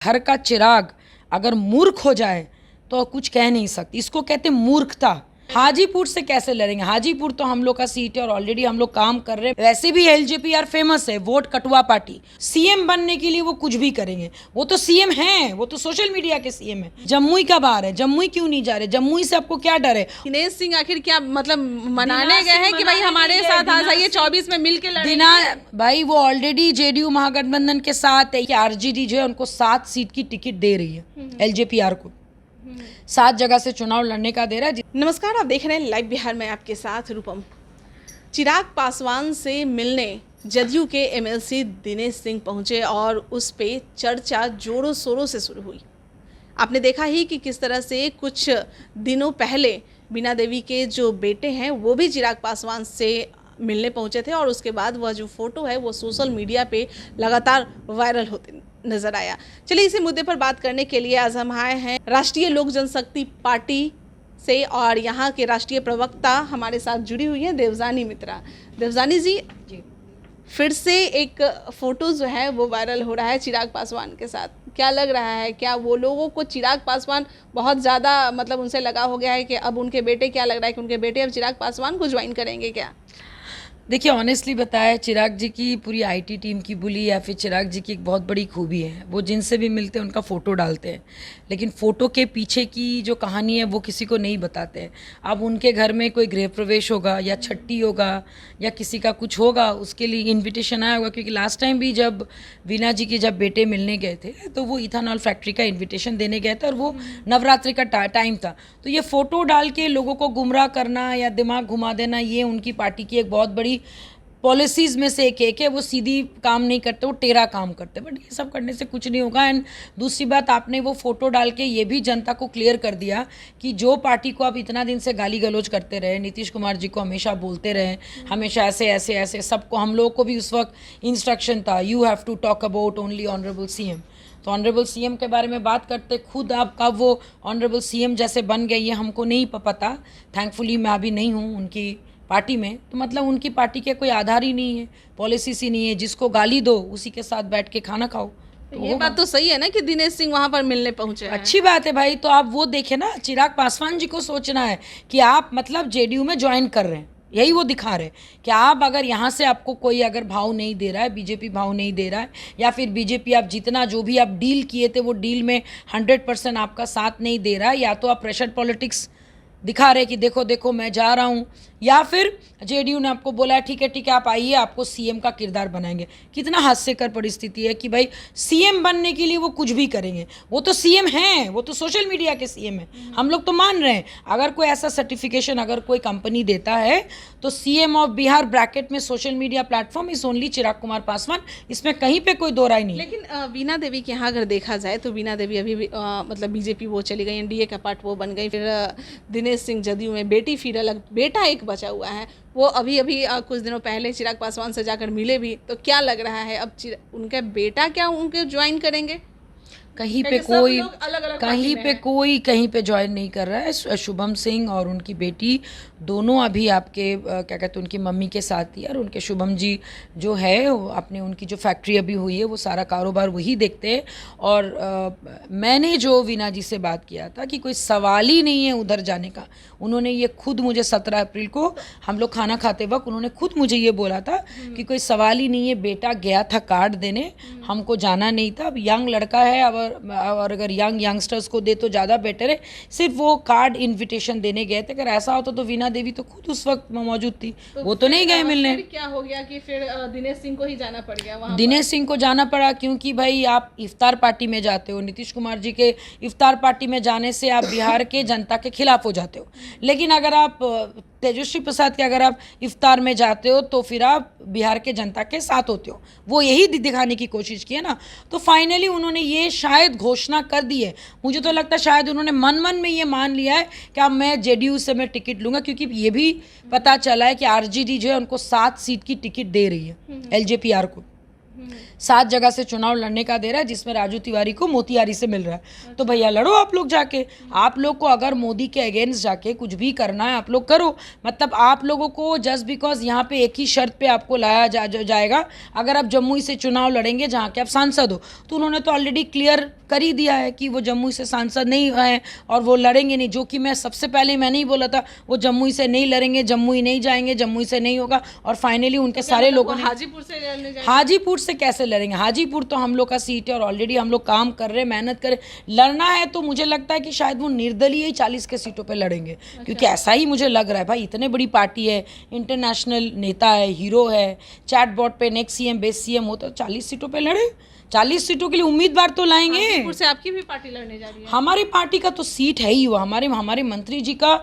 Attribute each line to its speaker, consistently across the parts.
Speaker 1: घर का चिराग अगर मूर्ख हो जाए तो कुछ कह नहीं सकती, इसको कहते मूर्खता। हाजीपुर से कैसे लड़ेंगे? हाजीपुर तो हम लोग का सीट है और ऑलरेडी हम लोग काम कर रहे हैं। वैसे भी एलजेपीआर फेमस है, वोट कटुआ पार्टी। सीएम बनने के लिए वो कुछ भी करेंगे। वो तो सीएम हैं, वो तो सोशल मीडिया के सीएम है। जम्मू का बाहर है, जम्मू क्यों नहीं जा रहे? जम्मू से आपको क्या डर है?
Speaker 2: दिनेश सिंह आखिर क्या मतलब मनाने गए हैं कि भाई हमारे साथ आ जाइए 24 में मिलके लड़ेंगे?
Speaker 1: भाई वो ऑलरेडी जेडीयू महागठबंधन के साथ है कि आरजेडी जो है उनको 7 सीट की टिकट दे रही है एलजेपीआर को। 7 जगह से चुनाव लड़ने का दे रहा है।
Speaker 2: नमस्कार, आप देख रहे हैं लाइव बिहार में, आपके साथ रूपम। चिराग पासवान से मिलने जदयू के एमएलसी दिनेश सिंह पहुंचे और उस पे चर्चा जोरों शोरों से शुरू हुई। आपने देखा ही कि किस तरह से कुछ दिनों पहले बीना देवी के जो बेटे हैं वो भी चिराग पासवान से मिलने पहुंचे थे और उसके बाद वह जो फोटो है वो सोशल मीडिया पे लगातार वायरल होते नजर आया। चलिए इसी मुद्दे पर बात करने के लिए आज हम आए हैं राष्ट्रीय लोक जनशक्ति पार्टी से और यहाँ के राष्ट्रीय प्रवक्ता हमारे साथ जुड़ी हुई है देवजानी मित्रा। देवजानी जी, फिर से एक फोटो जो है वो वायरल हो रहा है चिराग पासवान के साथ। क्या लग रहा है, क्या वो लोगों को चिराग पासवान बहुत ज़्यादा मतलब उनसे लगा हो गया है कि अब उनके बेटे, क्या लग रहा है कि उनके बेटे अब चिराग पासवान को ज्वाइन करेंगे क्या?
Speaker 1: देखिए, ऑनेस्टली बताया, चिराग जी की पूरी आईटी टीम की बुली या फिर चिराग जी की एक बहुत बड़ी खूबी है, वो जिनसे भी मिलते हैं उनका फ़ोटो डालते हैं, लेकिन फ़ोटो के पीछे की जो कहानी है वो किसी को नहीं बताते हैं। अब उनके घर में कोई गृह प्रवेश होगा या छट्टी होगा या किसी का कुछ होगा, उसके लिए इन्विटेशन आया होगा। क्योंकि लास्ट टाइम भी जब वीना जी के जब बेटे मिलने गए थे तो वो इथानॉल फैक्ट्री का इन्विटेशन देने गए थे और वो नवरात्रि का टाइम था। तो ये फ़ोटो डाल के लोगों को गुमराह करना या दिमाग घुमा देना, ये उनकी पार्टी की एक बहुत बड़ी पॉलिसीज में से एक है। वो सीधी काम नहीं करते, वो टेढ़ा काम करते। बट ये सब करने से कुछ नहीं होगा। एंड दूसरी बात, आपने वो फोटो डाल के ये भी जनता को क्लियर कर दिया कि जो पार्टी को आप इतना दिन से गाली गलौज करते रहे, नीतीश कुमार जी को हमेशा बोलते रहे, हमेशा ऐसे ऐसे ऐसे, सबको, हम लोगों को भी उस वक्त इंस्ट्रक्शन था, you have to talk about only honourable CM. तो ऑनरेबल सीएम के बारे में बात करते, खुद आप कब वो ऑनरेबल सीएम जैसे बन गए ये हमको नहीं पता। थैंकफुली मैं अभी नहीं हूँ उनकी पार्टी में, तो मतलब उनकी पार्टी के कोई आधार ही नहीं है, पॉलिसी सी नहीं है। जिसको गाली दो उसी के साथ बैठ के खाना खाओ।
Speaker 2: तो ये बात तो सही है ना कि दिनेश सिंह वहां पर मिलने पहुंचे हैं।
Speaker 1: अच्छी बात है भाई। तो आप वो देखे ना, चिराग पासवान जी को सोचना है कि आप मतलब जेडीयू में ज्वाइन कर रहे हैं, यही वो दिखा रहे हैं कि आप अगर यहाँ से आपको कोई अगर भाव नहीं दे रहा है, बीजेपी भाव नहीं दे रहा है, या फिर बीजेपी आप जितना जो भी आप डील किए थे वो डील में 100% आपका साथ नहीं दे रहा है, या तो आप प्रेशर पॉलिटिक्स दिखा रहे कि देखो देखो मैं जा रहा हूँ, या फिर जेडीयू ने आपको बोला है ठीक है आप आइए, आपको सीएम का किरदार बनाएंगे। कितना हास्यकर परिस्थिति है कि भाई सीएम बनने के लिए वो कुछ भी करेंगे। वो तो सीएम हैं, वो तो सोशल मीडिया के सीएम हैं, हम लोग तो मान रहे हैं। अगर कोई ऐसा सर्टिफिकेशन अगर कोई कंपनी देता है तो सीएम ऑफ बिहार ब्रैकेट में social media platform is only Chirag Kumar Paswan, इसमें कहीं पर कोई दो राय नहीं।
Speaker 2: लेकिन वीना देवी के यहाँ अगर देखा जाए तो वीना देवी अभी भी मतलब बीजेपी वो चली गई, एनडीए का पार्ट वो बन गई, फिर दिनेश सिंह जदयू में, बेटी फिर अलग, बेटा एक बचा हुआ है। वो अभी कुछ दिनों पहले चिराग पासवान से जाकर मिले भी। तो क्या लग रहा है अब उनका बेटा क्या उनके ज्वाइन करेंगे?
Speaker 1: कहीं पे कोई ज्वाइन नहीं कर रहा है। शुभम सिंह और उनकी बेटी दोनों अभी आपके क्या कहते हैं उनकी मम्मी के साथ ही, और उनके शुभम जी जो है अपने, उनकी जो फैक्ट्री अभी हुई है वो सारा कारोबार वही देखते हैं। और मैंने जो वीना जी से बात किया था कि कोई सवाल ही नहीं है उधर जाने का। उन्होंने ये खुद मुझे 17 अप्रैल को हम लोग खाना खाते वक्त उन्होंने खुद मुझे ये बोला था कि कोई सवाल ही नहीं है, बेटा गया था कार्ड देने, हमको जाना नहीं था। अब यंग लड़का है, और अगर यंगस्टर्स को दे तो ज़्यादा बेटर है। सिर्फ वो कार्ड इन्विटेशन देने गए थे। अगर ऐसा होता तो वीना देवी तो खुद उस वक्त मौजूद थी, वो तो नहीं गए मिलने।
Speaker 2: फिर क्या हो गया कि फिर दिनेश सिंह को ही जाना पड़ गया वहाँ?
Speaker 1: दिनेश सिंह को जाना पड़ा क्योंकि भाई आप इफ्तार पार्टी में जाते हो, नीतीश कुमार जी के इफ्तार पार्टी में जाने से आप बिहार के जनता के खिलाफ हो जाते हो। लेकिन अगर आप तेजस्वी प्रसाद के अगर आप इफ्तार में जाते हो तो फिर आप बिहार के जनता के साथ होते हो। वो यही दिखाने की कोशिश की है ना। तो फाइनली उन्होंने ये शायद घोषणा कर दी है। मुझे तो लगता है शायद उन्होंने मन में ये मान लिया है कि अब मैं जेडीयू से मैं टिकट लूँगा, क्योंकि ये भी पता चला है कि आरजेडी जो है उनको 7 सीट की टिकट दे रही है एलजेपीआर को। 7 जगह से चुनाव लड़ने का दे रहा है, जिसमें राजू तिवारी को मोतिहारी से मिल रहा है। तो भैया लड़ो आप लोग जाके। आप लोग को अगर मोदी के अगेंस्ट जाके कुछ भी करना है आप लोग करो। मतलब आप लोगों को जस्ट बिकॉज यहाँ पे एक ही शर्त पे आपको लाया जाएगा, अगर आप जम्मू से चुनाव लड़ेंगे जहाँ के आप सांसद हो, तो उन्होंने तो ऑलरेडी क्लियर कर ही दिया है कि वो जम्मू से सांसद नहीं है और वो लड़ेंगे नहीं। जो कि मैं सबसे पहले मैंने ही बोला था, वो जम्मू से नहीं लड़ेंगे, जम्मू ही नहीं जाएंगे, जम्मू से नहीं होगा। और फाइनली उनके सारे लोगों ने
Speaker 2: हाजीपुर से लड़ने जाएंगे।
Speaker 1: हाजीपुर से कैसे लड़ेंगे? हाजीपुर तो हम लोग का सीट है और ऑलरेडी हम लोग काम कर रहे हैं, मेहनत कर रहे। लड़ना है तो मुझे लगता है कि शायद वो निर्दलीय ही 40 के सीटों पे लड़ेंगे। क्योंकि ऐसा ही मुझे लग रहा है भाई, इतने बड़ी पार्टी है, इंटरनेशनल नेता है, हीरो है, चैट बोर्ड पे नेक्स्ट सीएम बेस्ट सीएम हो, तो 40 सीटों पे लड़े। 40 सीटों के लिए उम्मीदवार तो लाएंगे।
Speaker 2: हाजीपुर से आपकी भी पार्टी लड़ने जा रही है?
Speaker 1: हमारी पार्टी का तो सीट है ही वो। हमारे मंत्री जी का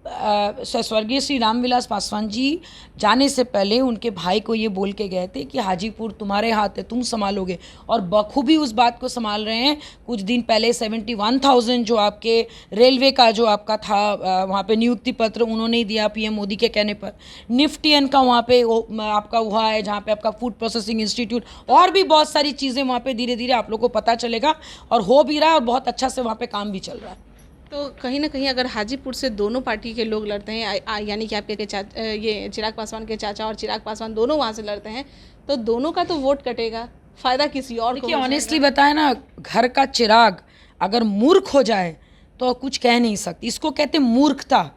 Speaker 1: स्वर्गीय श्री रामविलास पासवान जी जाने से पहले उनके भाई को ये बोल के गए थे कि हाजीपुर तुम्हारे हाथ है, तुम संभालोगे, और बखूबी उस बात को संभाल रहे हैं। कुछ दिन पहले 71,000 जो आपके रेलवे का जो आपका था वहाँ पे नियुक्ति पत्र उन्होंने ही दिया पीएम मोदी के कहने पर। निफ्टियन का वहाँ पे आपका हुआ है, जहाँ पे आपका फूड प्रोसेसिंग इंस्टीट्यूट, और भी बहुत सारी चीज़ें वहाँ पे धीरे धीरे आप लोग को पता चलेगा और हो भी रहा है, और बहुत अच्छा से वहाँ पे काम भी चल रहा है।
Speaker 2: तो कहीं ना कहीं अगर हाजीपुर से दोनों पार्टी के लोग लड़ते हैं, यानी कि आपके ये चिराग पासवान के चाचा और चिराग पासवान दोनों वहाँ से लड़ते हैं, तो दोनों का तो वोट कटेगा, फायदा किसी और को।
Speaker 1: देखिए ऑनेस्टली बताए ना, घर का चिराग अगर मूर्ख हो जाए तो कुछ कह नहीं सकती। इसको कहते मूर्खता।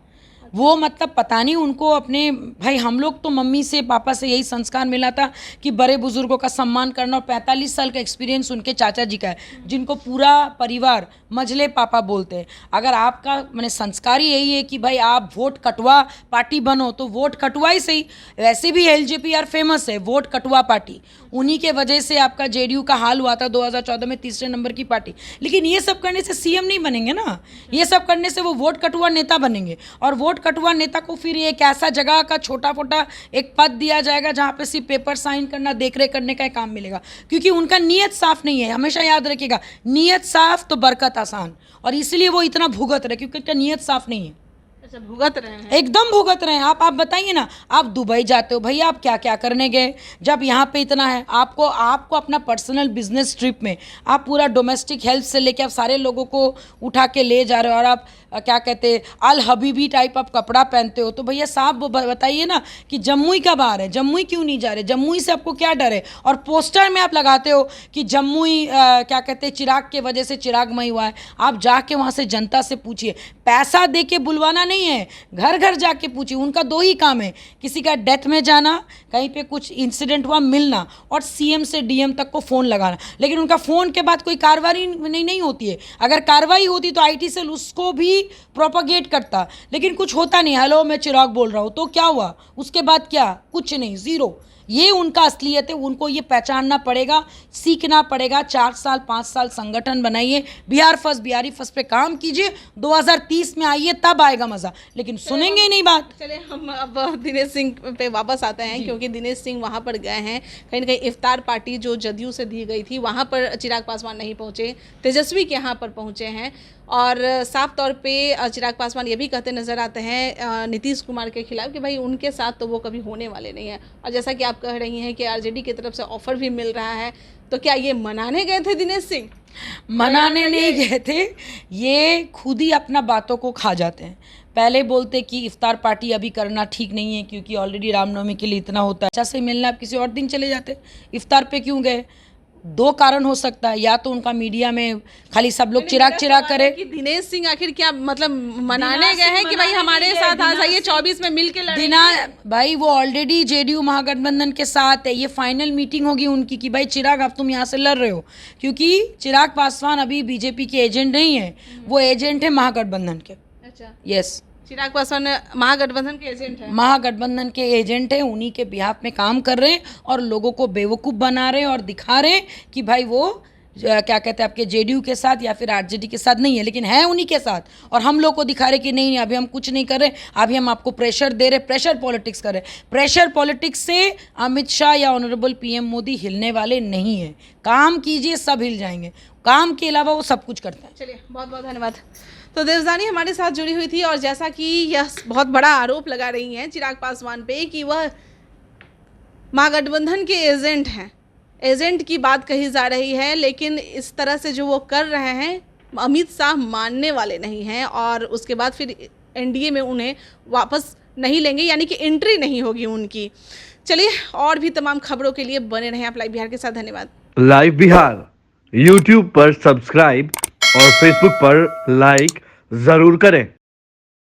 Speaker 1: वो मतलब पता नहीं उनको अपने भाई, हम लोग तो मम्मी से पापा से यही संस्कार मिला था कि बड़े बुजुर्गों का सम्मान करना। और 45 साल का एक्सपीरियंस उनके चाचा जी का है, जिनको पूरा परिवार मझले पापा बोलते हैं। अगर आपका मैंने संस्कार ही यही है कि भाई आप वोट कटवा पार्टी बनो, तो वोट कटवा ही सही। वैसे भी एलजेपीआर फेमस है वोट कटवा पार्टी, उन्हीं के वजह से आपका जेडीयू का हाल हुआ था 2014 में, तीसरे नंबर की पार्टी। लेकिन ये सब करने से सीएम नहीं बनेंगे ना, ये सब करने से वो वोट कटवा नेता बनेंगे। और वोट कटवा नेता को फिर एक ऐसा जगह का छोटा मोटा एक पद दिया जाएगा जहाँ पे सिर्फ पेपर साइन करना, देखरेख करने का काम मिलेगा। क्योंकि उनका नीयत साफ नहीं है। हमेशा याद रखिएगा, नीयत साफ तो बरकत आसान, और इसलिए वो इतना भुगत रहे क्योंकि उनका नीयत साफ नहीं है।
Speaker 2: अच्छा, भुगत रहे हैं,
Speaker 1: एकदम भुगत रहे हैं। आप बताइए ना, आप दुबई जाते हो भैया, आप क्या क्या करने गए जब यहाँ पे इतना है? आपको अपना पर्सनल बिजनेस ट्रिप में आप पूरा डोमेस्टिक हेल्थ से लेके आप सारे लोगों को उठा के ले जा रहे हो, और आप क्या कहते हैं अल हबीबी टाइप आप कपड़ा पहनते हो। तो भैया साहब बताइए ना कि जम्मू का बाहर है, जम्मू क्यों नहीं जा रहे? जम्मू से आपको क्या डर है? और पोस्टर में आप लगाते हो कि जम्मू क्या कहते हैं चिराग के वजह से चिरागमय हुआ है। आप जाके वहाँ से जनता से पूछिए, पैसा दे के बुलवाना नहीं है, घर घर जाके पूछिए। उनका 2 ही काम है, किसी का डेथ में जाना, कहीं पे कुछ इंसिडेंट हुआ मिलना, और सीएम से डीएम तक को फ़ोन लगाना। लेकिन उनका फ़ोन के बाद कोई कार्रवाई नहीं होती है। अगर कार्रवाई होती तो आईटी सेल उसको भी प्रोपगेट करता, लेकिन कुछ होता नहीं। हेलो मैं चिराग बोल रहा हूँ, तो क्या हुआ? उसके बाद क्या? कुछ नहीं, ज़ीरो। ये उनका असलियत है, उनको ये पहचानना पड़ेगा, सीखना पड़ेगा। 4 साल 5 साल संगठन बनाइए, बिहार फर्स्ट बिहारी फर्स्ट पे काम कीजिए, 2030 में आइए, तब आएगा मज़ा। लेकिन सुनेंगे ही नहीं बात।
Speaker 2: चलिए हम अब दिनेश सिंह पे वापस आते हैं, क्योंकि दिनेश सिंह वहाँ पर गए हैं। कहीं ना कहीं इफ्तार पार्टी जो जदयू से दी गई थी वहाँ पर चिराग पासवान नहीं पहुँचे, तेजस्वी के यहाँ पर पहुँचे हैं। और साफ तौर पे चिराग पासवान ये भी कहते नज़र आते हैं नीतीश कुमार के खिलाफ कि भाई उनके साथ तो वो कभी होने वाले नहीं है। और जैसा कि आप कह रही हैं कि आरजेडी की तरफ से ऑफर भी मिल रहा है, तो क्या ये मनाने गए थे दिनेश सिंह?
Speaker 1: मनाने नहीं गए थे, ये खुद ही अपना बातों को खा जाते हैं। पहले बोलते कि इफ्तार पार्टी अभी करना ठीक नहीं है क्योंकि ऑलरेडी रामनवमी के लिए इतना होता है, अच्छा से मिलना, आप किसी और दिन चले जाते। इफ्तार पे क्यों गए? 2 कारण हो सकता है, या तो उनका मीडिया में खाली सब लोग चिराग करे
Speaker 2: कि दिनेश सिंह आखिर क्या मतलब मनाने गए हैं कि भाई हमारे साथ आ जाइए 24 में मिल के लड़ेंगे।
Speaker 1: भाई वो ऑलरेडी जेडीयू महागठबंधन के साथ है, ये फाइनल मीटिंग होगी उनकी कि भाई चिराग अब तुम यहाँ से लड़ रहे हो, क्योंकि चिराग पासवान अभी बीजेपी के एजेंट नहीं है, वो एजेंट है महागठबंधन के।
Speaker 2: अच्छा,
Speaker 1: यस,
Speaker 2: चिराग पासवान महागठबंधन के एजेंट हैं।
Speaker 1: महागठबंधन के एजेंट हैं, उन्हीं के बिहाफ में काम कर रहे हैं और लोगों को बेवकूफ़ बना रहे हैं और दिखा रहे हैं कि भाई वो क्या कहते हैं आपके जेडीयू के साथ या फिर आरजेडी के साथ नहीं है, लेकिन है उन्हीं के साथ। और हम लोग को दिखा रहे कि नहीं अभी हम कुछ नहीं कर रहे, अभी हम आपको प्रेशर दे रहे, प्रेशर पॉलिटिक्स कर रहे। प्रेशर पॉलिटिक्स से अमित शाह या ऑनरेबल पीएम मोदी हिलने वाले नहीं हैं। काम कीजिए, सब हिल जाएंगे। काम के अलावा वो सब कुछ करते हैं।
Speaker 2: चलिए, बहुत बहुत धन्यवाद। तो देवजानी हमारे साथ जुड़ी हुई थी, और जैसा कि यह बहुत बड़ा आरोप लगा रही हैं चिराग पासवान पे कि वह महागठबंधन के एजेंट हैं, एजेंट की बात कही जा रही है, लेकिन इस तरह से जो वो कर रहे हैं अमित शाह मानने वाले नहीं हैं और उसके बाद फिर एनडीए में उन्हें वापस नहीं लेंगे, यानी कि एंट्री नहीं होगी उनकी। चलिए, और भी तमाम खबरों के लिए बने रहें आप लाइव बिहार के साथ। धन्यवाद।
Speaker 3: लाइव बिहार यूट्यूब पर सब्सक्राइब और फेसबुक पर लाइक जरूर करें।